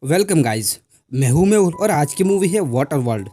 Welcome guys. मैं हूं मेहुल और आज की मूवी है वाटर वर्ल्ड।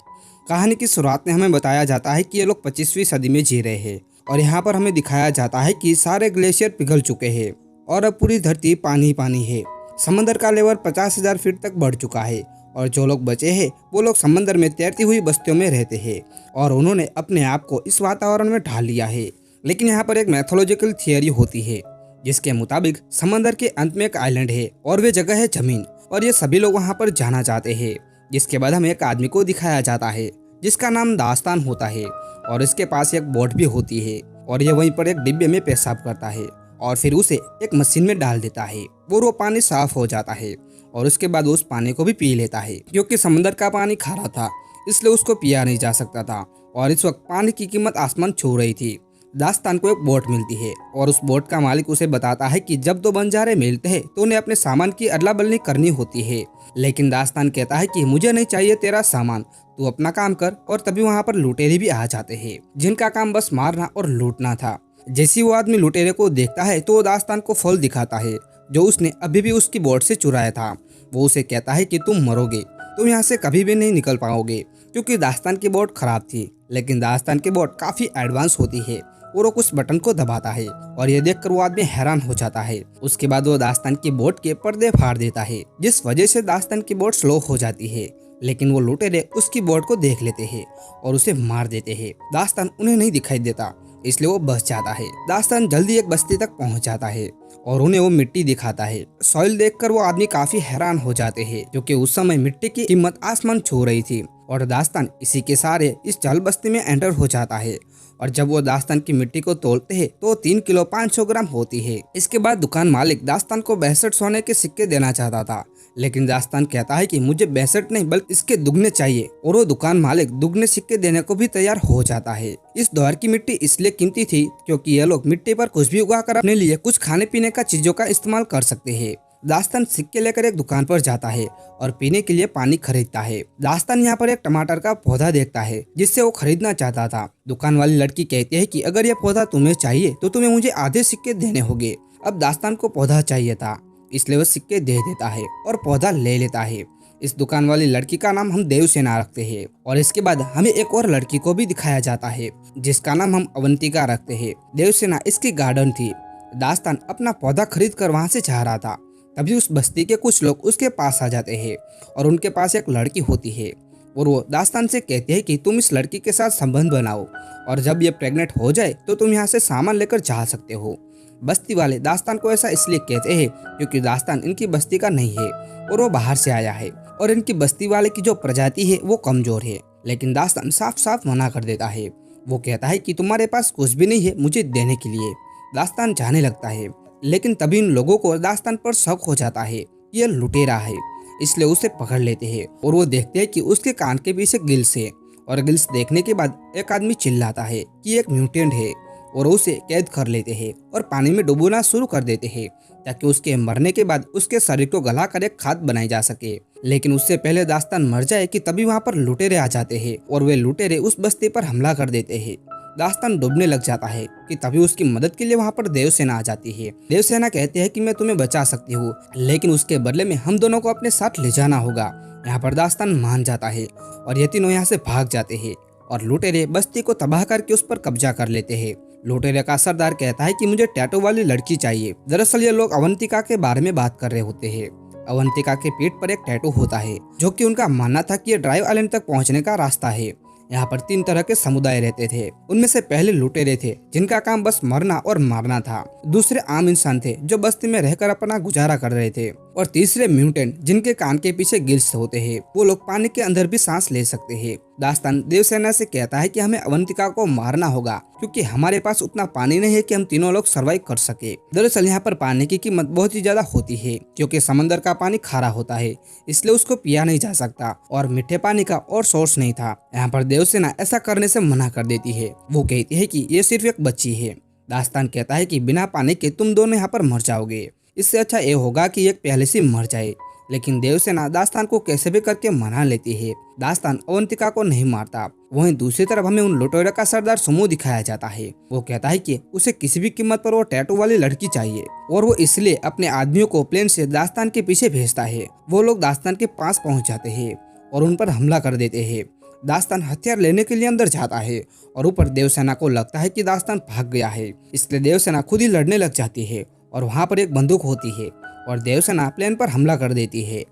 कहानी की शुरुआत में हमें बताया जाता है कि ये लोग 25वीं सदी में जी रहे हैं और यहाँ पर हमें दिखाया जाता है कि सारे ग्लेशियर पिघल चुके हैं और अब पूरी धरती पानी ही पानी है। समंदर का लेवल 50,000 फीट तक बढ़ चुका है और जो लोग बचे हैं वो लोग समंदर में तैरती हुई बस्तियों में रहते हैं और उन्होंने अपने आप को इस वातावरण में ढाल लिया है। लेकिन यहाँ पर एक मैथोलॉजिकल थियरी होती है जिसके मुताबिक समंदर के अंत में एक आइलैंड है और वे जगह है जमीन और ये सभी लोग वहां पर जाना चाहते हैं। जिसके बाद हमें एक आदमी को दिखाया जाता है जिसका नाम दास्तान होता है और इसके पास एक बोट भी होती है और ये वहीं पर एक डिब्बे में पेशाब करता है और फिर उसे एक मशीन में डाल देता है वो पानी साफ हो जाता है और उसके बाद उस पानी को भी पी लेता है। क्योंकि समंदर का पानी खारा था इसलिए उसको पिया नहीं जा सकता था और इस वक्त पानी की कीमत आसमान छू रही थी। दास्तान को एक बोट मिलती है और उस बोट का मालिक उसे बताता है कि जब दो बंजारे मिलते हैं तो उन्हें अपने सामान की अदला बदली करनी होती है। लेकिन दास्तान कहता है कि मुझे नहीं चाहिए तेरा सामान, तू अपना काम कर। और तभी वहाँ पर लुटेरे भी आ जाते हैं जिनका काम बस मारना और लूटना था। जैसे वो आदमी लुटेरे को देखता है तो वो दास्तान को फल दिखाता है जो उसने अभी भी उसकी बोट से चुराया था। वो उसे कहता है कि तुम मरोगे, तुम यहाँ से कभी भी नहीं निकल पाओगे। क्योंकि दास्तान की बोट खराब थी लेकिन दास्तान की बोट काफी एडवांस होती है और वो कुछ बटन को दबाता है और ये देखकर वो आदमी हैरान हो जाता है। उसके बाद वो दास्तान की बोट के पर्दे फाड़ देता है जिस वजह से दास्तान की बोट स्लो हो जाती है। लेकिन वो लुटेरे उसकी बोट को देख लेते हैं और उसे मार देते हैं। दास्तान उन्हें नहीं दिखाई देता इसलिए वो बच जाता है। दास्तान जल्दी एक बस्ती तक पहुंच जाता है और उन्हें वो मिट्टी दिखाता है। सॉइल देखकर वो आदमी काफी हैरान हो जाते हैं क्योंकि उस समय मिट्टी की कीमत आसमान छू रही थी और दास्तान इसी के सहारे इस जल बस्ती में एंटर हो जाता है। और जब वो दास्तान की मिट्टी को तोलते हैं तो 3 किलो 500 ग्राम होती है। इसके बाद दुकान मालिक दास्तान को 62 सोने के सिक्के देना चाहता था लेकिन दास्तान कहता है कि मुझे 62 नहीं बल्कि इसके दुगने चाहिए और वो दुकान मालिक दुगने सिक्के देने को भी तैयार हो जाता है। इस दौर की मिट्टी इसलिए कीमती थी क्योंकि ये लोग मिट्टी पर कुछ भी उगा कर अपने लिए कुछ खाने पीने का चीजों का इस्तेमाल कर सकते हैं। दास्तान सिक्के लेकर एक दुकान पर जाता है और पीने के लिए पानी खरीदता है। दास्तान यहाँ पर एक टमाटर का पौधा देखता है जिससे वो खरीदना चाहता था। दुकान वाली लड़की कहती है कि अगर ये पौधा तुम्हें चाहिए तो तुम्हें मुझे आधे सिक्के देने होंगे। अब दास्तान को पौधा चाहिए था इसलिए वो सिक्के दे देता है और पौधा ले लेता है। इस दुकान वाली लड़की का नाम हम देवसेना रखते हैं और इसके बाद हमें एक और लड़की को भी दिखाया जाता है जिसका नाम हम अवंतिका रखते हैं। देवसेना इसकी गार्डन थी। दास्तान अपना पौधा खरीद कर वहाँ से जा रहा था तभी उस बस्ती के कुछ लोग उसके पास आ जाते हैं और उनके पास एक लड़की होती है और वो दास्तान से कहते हैं कि तुम इस लड़की के साथ संबंध बनाओ और जब ये प्रेग्नेंट हो जाए तो तुम यहाँ से सामान लेकर जा सकते हो। बस्ती वाले दास्तान को ऐसा इसलिए कहते हैं क्योंकि दास्तान इनकी बस्ती का नहीं है और वो बाहर से आया है और इनकी बस्ती वाले की जो प्रजाति है वो कमजोर है। लेकिन दास्तान साफ साफ मना कर देता है। वो कहता है कि तुम्हारे पास कुछ भी नहीं है मुझे देने के लिए। दास्तान जाने लगता है लेकिन तभी इन लोगों को दास्तान पर शक हो जाता है कि यह लुटेरा है इसलिए उसे पकड़ लेते हैं और वो देखते हैं कि उसके कान के पीछे गिल्स है और गिल्स देखने के बाद एक आदमी चिल्लाता है कि एक म्यूटेंट है और उसे कैद कर लेते हैं और पानी में डुबोना शुरू कर देते हैं ताकि उसके मरने के बाद उसके शरीर को गलाकर एक खाद बनाई जा सके। लेकिन उससे पहले दास्तान मर जाए कि तभी वहाँ पर लुटेरे आ जाते हैं और वे लुटेरे उस बस्ती पर हमला कर देते हैं। दास्तान डूबने लग जाता है कि तभी उसकी मदद के लिए वहाँ पर देवसेना आ जाती है। देवसेना कहती है कि मैं तुम्हें बचा सकती हूँ लेकिन उसके बदले में हम दोनों को अपने साथ ले जाना होगा। यहाँ पर दास्तान मान जाता है और ये तीनों यहाँ से भाग जाते हैं और लुटेरे बस्ती को तबाह करके उस पर कब्जा कर लेते हैं। लुटेरे का सरदार कहता है कि मुझे टैटू वाली लड़की चाहिए। दरअसल ये लोग अवंतिका के बारे में बात कर रहे होते हैं। अवंतिका के पीठ पर एक टैटू होता है जो कि उनका मानना था कि ये ड्राइव आइलैंड तक पहुंचने का रास्ता है। यहाँ पर 3 तरह के समुदाय रहते थे। उनमें से पहले लुटेरे थे जिनका काम बस मरना और मारना था। दूसरे आम इंसान थे जो बस्ती में रहकर अपना गुजारा कर रहे थे और तीसरे म्यूटेंट जिनके कान के पीछे गिल्स होते हैं। वो लोग पानी के अंदर भी सांस ले सकते हैं। दास्तान देवसेना से कहता है कि हमें अवंतिका को मारना होगा क्योंकि हमारे पास उतना पानी नहीं है कि हम तीनों लोग सर्वाइव कर सके। दरअसल यहाँ पर पानी की कीमत बहुत ही ज्यादा होती है क्योंकि समंदर का पानी खारा होता है इसलिए उसको पिया नहीं जा सकता और मीठे पानी का और सोर्स नहीं था। यहाँ पर देवसेना ऐसा करने से मना कर देती है। वो कहती है कि ये सिर्फ एक बच्ची है। दास्तान कहता है कि बिना पानी के तुम दोनों यहाँ पर मर जाओगे, इससे अच्छा ये होगा कि एक पहले से मर जाए लेकिन देवसेना दास्तान को कैसे भी करके मना लेती है। दास्तान अवंतिका को नहीं मारता। वहीं दूसरी तरफ हमें उन लुटेरों का सरदार सुमो दिखाया जाता है। वो कहता है कि उसे किसी भी कीमत पर वो टैटू वाली लड़की चाहिए और वो इसलिए अपने आदमियों को प्लेन से दास्तान के पीछे भेजता है। वो लोग दास्तान के पास पहुंच जाते हैं और उन पर हमला कर देते हैं। दास्तान हथियार लेने के लिए अंदर जाता है और ऊपर देवसेना को लगता है कि दास्तान भाग गया है, इसलिए देवसेना खुद ही लड़ने लग जाती है और वहाँ पर एक बंदूक होती है और देवसेना प्लेन पर हमला कर देती है।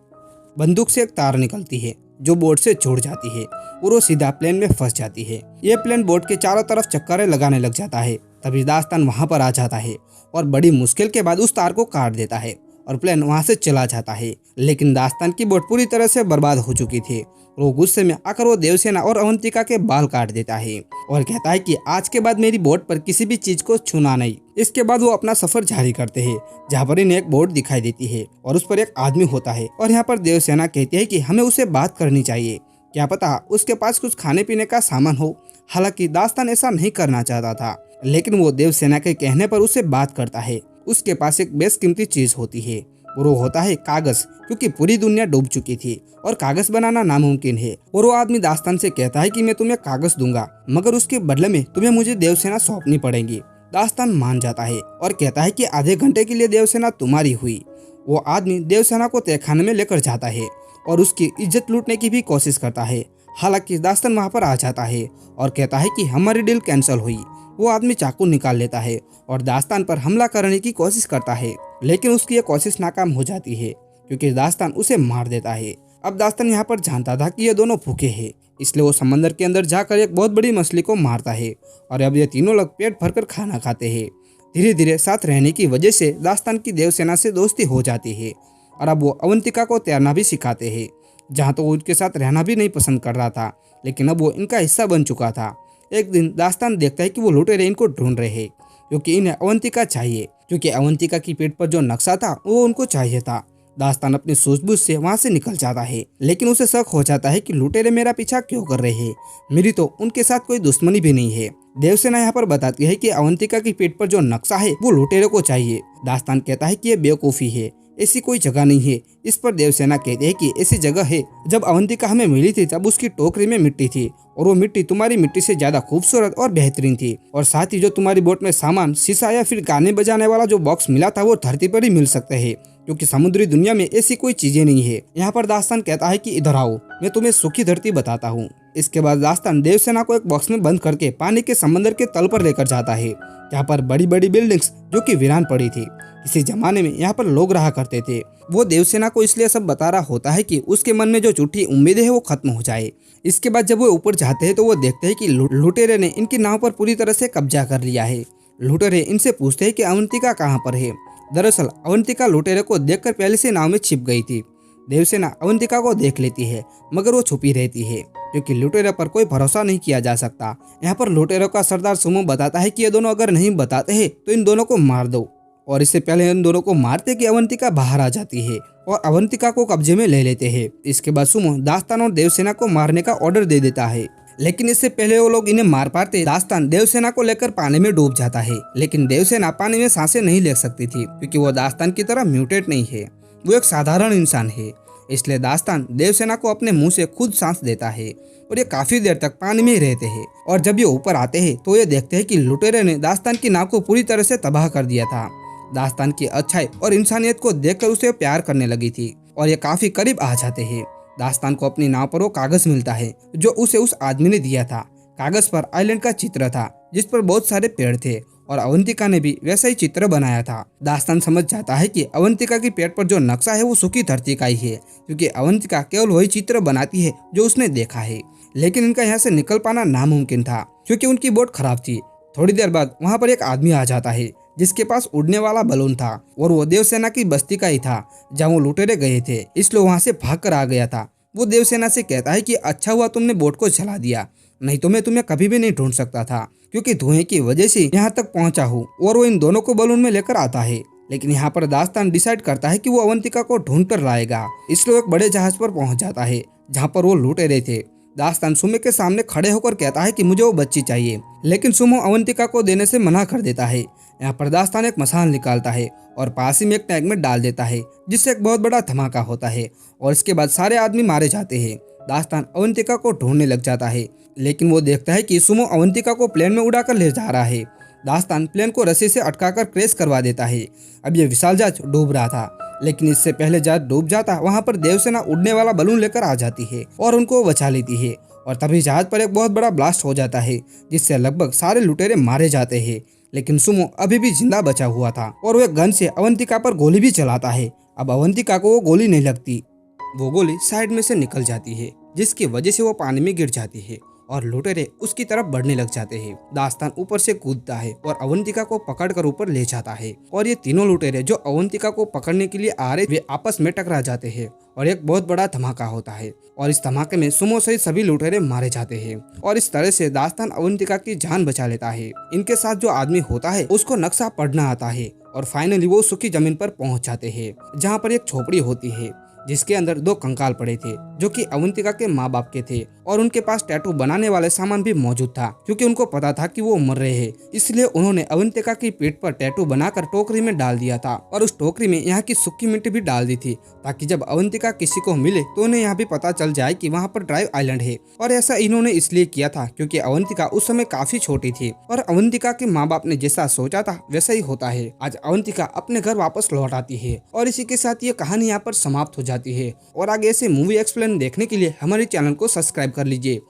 बंदूक से एक तार निकलती है जो बोर्ड से जुड़ जाती है और वो सीधा प्लेन में फंस जाती है। ये प्लेन बोर्ड के चारों तरफ चक्करें लगाने लग जाता है। तभी दास्तान वहाँ पर आ जाता है और बड़ी मुश्किल के बाद उस तार को काट देता है और प्लेन वहाँ से चला जाता है। लेकिन दास्तान की बोट पूरी तरह से बर्बाद हो चुकी थी। वो गुस्से में आकर वो देवसेना और अवंतिका के बाल काट देता है और कहता है कि आज के बाद मेरी बोट पर किसी भी चीज को छूना नहीं। इसके बाद वो अपना सफर जारी करते हैं, जहाँ पर इन्हें एक बोट दिखाई देती है और उस पर एक आदमी होता है और यहाँ पर देवसेना कहती है कि हमें उससे बात करनी चाहिए, क्या पता उसके पास कुछ खाने पीने का सामान हो। हालांकि दास्तान ऐसा नहीं करना चाहता था, लेकिन वो देवसेना के कहने पर उससे बात करता है। उसके पास एक बेशकीमती चीज होती है और वो होता है कागज, क्योंकि पूरी दुनिया डूब चुकी थी और कागज बनाना नामुमकिन है। और वो आदमी दास्तान से कहता है कि मैं तुम्हें कागज दूंगा, मगर उसके बदले में तुम्हें मुझे देवसेना सौंपनी पड़ेगी। दास्तान मान जाता है और कहता है कि आधे घंटे के लिए देवसेना तुम्हारी हुई। वो आदमी देवसेना को तहखाने में लेकर जाता है और उसकी इज्जत लूटने की भी कोशिश करता है। हालांकि दास्तान वहाँ पर आ जाता है और कहता है कि हमारी डील कैंसिल हुई। वो आदमी चाकू निकाल लेता है और दास्तान पर हमला करने की कोशिश करता है, लेकिन उसकी ये कोशिश नाकाम हो जाती है क्योंकि दास्तान उसे मार देता है। अब दास्तान यहाँ पर जानता था कि ये दोनों भूखे हैं, इसलिए वो समंदर के अंदर जाकर एक बहुत बड़ी मछली को मारता है और अब ये तीनों लोग पेट भरकर खाना खाते हैं। धीरे धीरे साथ रहने की वजह से दास्तान की देवसेना से दोस्ती हो जाती है और अब वो अवंतिका को तैरना भी सिखाते हैं। जहाँ तो वो उनके साथ रहना भी नहीं पसंद कर रहा था, लेकिन अब वो इनका हिस्सा बन चुका था। एक दिन दास्तान देखता है कि वो लुटेरे इनको ढूंढ रहे हैं क्योंकि इन्हें अवंतिका चाहिए, क्योंकि अवंतिका की पीठ पर जो नक्शा था वो उनको चाहिए था। दास्तान अपनी सूझबूझ से वहाँ से निकल जाता है, लेकिन उसे शक हो जाता है कि लुटेरे मेरा पीछा क्यों कर रहे हैं। मेरी तो उनके साथ कोई दुश्मनी भी नहीं है। देवसेना यहाँ पर बताती है कि अवंतिका की पीठ पर जो नक्शा है वो लुटेरे को चाहिए। दास्तान कहता है कि ये बेवकूफ़ी है, ऐसी कोई जगह नहीं है। इस पर देवसेना कहते हैं कि ऐसी जगह है, जब अवंतिका हमें मिली थी तब उसकी टोकरी में मिट्टी थी और वो मिट्टी तुम्हारी मिट्टी से ज्यादा खूबसूरत और बेहतरीन थी। और साथ ही जो तुम्हारी बोट में सामान, शीशा या फिर गाने बजाने वाला जो बॉक्स मिला था वो धरती पर ही मिल सकते हैं, क्योंकि समुद्री दुनिया में ऐसी कोई चीजें नहीं है। यहाँ पर दास्तान कहता है कि इधर आओ, मैं तुम्हें सुखी धरती बताता हूँ। इसके बाद दास्तान देवसेना को एक बॉक्स में बंद करके पानी के समंदर के तल पर लेकर जाता है, जहाँ पर बड़ी बड़ी बिल्डिंग्स जो कि वीरान पड़ी थी। किसी जमाने में यहाँ पर लोग रहा करते थे। वो देवसेना को इसलिए सब बता रहा होता है कि उसके मन में जो झूठी उम्मीदें है वो खत्म हो जाए। इसके बाद जब वो ऊपर जाते हैं तो वो देखते हैं कि लुटेरे ने इनकी नाव पर पूरी तरह से कब्जा कर लिया है। लुटेरे इनसे पूछते हैं कि अवंतिका कहाँ पर है। दरअसल अवंतिका लुटेरे को देखकर पहले से नाव में छिप गई थी। देवसेना अवंतिका को देख लेती है, मगर वो छुपी रहती है क्योंकि लुटेरे पर कोई भरोसा नहीं किया जा सकता। यहाँ पर लुटेरों का सरदार सुमो बताता है कि ये दोनों अगर नहीं बताते हैं तो इन दोनों को मार दो। और इससे पहले इन दोनों को मारते कि अवंतिका बाहर आ जाती है और अवंतिका को कब्जे में ले लेते हैं। इसके बाद सुमो दास्तान और देवसेना को मारने का ऑर्डर दे देता है, लेकिन इससे पहले वो लोग इन्हें मार पाते दास्तान देवसेना को लेकर पानी में डूब जाता है। लेकिन देवसेना पानी में सांसें नहीं ले सकती थी क्योंकि वो दास्तान की तरह म्यूटेट नहीं है, वो एक साधारण इंसान है। इसलिए दास्तान देवसेना को अपने मुंह से खुद सांस देता है और ये काफी देर तक पानी में ही रहते हैं। और जब ये ऊपर आते हैं तो ये देखते हैं कि लुटेरे ने दास्तान की नाव को पूरी तरह से तबाह कर दिया था। दास्तान की अच्छाई और इंसानियत को देखकर उसे प्यार करने लगी थी और ये काफी करीब आ जाते हैं। दास्तान को अपनी नाव पर वो कागज मिलता है जो उसे उस आदमी ने दिया था। कागज पर आइलैंड का चित्र था जिस पर बहुत सारे पेड़ थे और अवंतिका ने भी वैसा ही चित्र बनाया था। दास्तान समझ जाता है कि अवंतिका की पेट पर जो नक्शा है वो सुखी धरती का ही है, क्योंकि अवंतिका केवल वही चित्र बनाती है जो उसने देखा है। लेकिन इनका यहाँ से निकल पाना नामुमकिन था क्योंकि उनकी बोट खराब थी। थोड़ी देर बाद वहाँ पर एक आदमी आ जाता है जिसके पास उड़ने वाला बलून था और वो देवसेना की बस्ती का ही था जहाँ वो लुटेरे गए थे, इसलिए वहाँ से भाग कर आ गया था। वो देवसेना से कहता है कि अच्छा हुआ तुमने बोट को जला दिया, नहीं तो मैं तुम्हें कभी भी नहीं ढूंढ सकता था, क्योंकि धुएं की वजह से यहाँ तक पहुँचा हूँ। और वो इन दोनों को बलून में लेकर आता है। लेकिन यहाँ पर दास्तान डिसाइड करता है कि वो अवंतिका को ढूंढ कर लाएगा, इसलिए एक बड़े जहाज पर पहुँच जाता है जहाँ पर वो लुटेरे थे। दास्तान सुमो के सामने खड़े होकर कहता है कि मुझे वो बच्ची चाहिए, लेकिन सुमो अवंतिका को देने से मना कर देता है। यहाँ पर दास्तान एक मसाल निकालता है और पास ही में एक टैंक में डाल देता है, जिससे एक बहुत बड़ा धमाका होता है और इसके बाद सारे आदमी मारे जाते हैं। दास्तान अवंतिका को ढूंढने लग जाता है, लेकिन वो देखता है कि सुमो अवंतिका को प्लेन में उड़ाकर ले जा रहा है। दास्तान प्लेन को रस्सी से अटकाकर क्रैश करवा देता है। अब ये विशाल जहाज डूब रहा था, लेकिन इससे पहले जहाज डूब जाता वहाँ पर देवसेना उड़ने वाला बलून लेकर आ जाती है और उनको बचा लेती है। और तभी जहाज पर एक बहुत बड़ा ब्लास्ट हो जाता है, जिससे लगभग सारे लुटेरे मारे जाते हैं। लेकिन सुमो अभी भी जिंदा बचा हुआ था और वो एक गन से अवंतिका पर गोली भी चलाता है। अब अवंतिका को वो गोली नहीं लगती, वो गोली साइड में से निकल जाती है, जिसकी वजह से वो पानी में गिर जाती है और लुटेरे उसकी तरफ बढ़ने लग जाते हैं। दास्तान ऊपर से कूदता है और अवंतिका को पकड़कर ऊपर ले जाता है और ये तीनों लुटेरे जो अवंतिका को पकड़ने के लिए आ रहे वे आपस में टकरा जाते हैं और एक बहुत बड़ा धमाका होता है और इस धमाके में सुमो सहित सभी लुटेरे मारे जाते हैं और इस तरह से दास्तान अवंतिका की जान बचा लेता है। इनके साथ जो आदमी होता है उसको नक्शा पढ़ना आता है और फाइनली वो सूखी जमीन पर पहुंच जाते हैं, जहाँ पर एक झोपड़ी होती है जिसके अंदर 2 कंकाल पड़े थे जो कि अवंतिका के माँ बाप के थे और उनके पास टैटू बनाने वाले सामान भी मौजूद था। क्योंकि उनको पता था कि वो मर रहे हैं, इसलिए उन्होंने अवंतिका की पीठ पर टैटू बनाकर टोकरी में डाल दिया था और उस टोकरी में यहाँ की सूखी मिट्टी भी डाल दी थी, ताकि जब अवंतिका किसी को मिले तो उन्हें यहाँ भी पता चल जाए कि वहाँ पर ड्राइव आइलैंड है। और ऐसा इन्होंने इसलिए किया था क्योंकि अवंतिका उस समय काफी छोटी थी और अवंतिका के माँ बाप ने जैसा सोचा था वैसा ही होता है। आज अवंतिका अपने घर वापस लौट आती है और इसी के साथ ये कहानी यहाँ पर समाप्त हो जाती है। और आगे ऐसे मूवी एक्सप्लेन देखने के लिए हमारे चैनल को सब्सक्राइब कर लीजिए।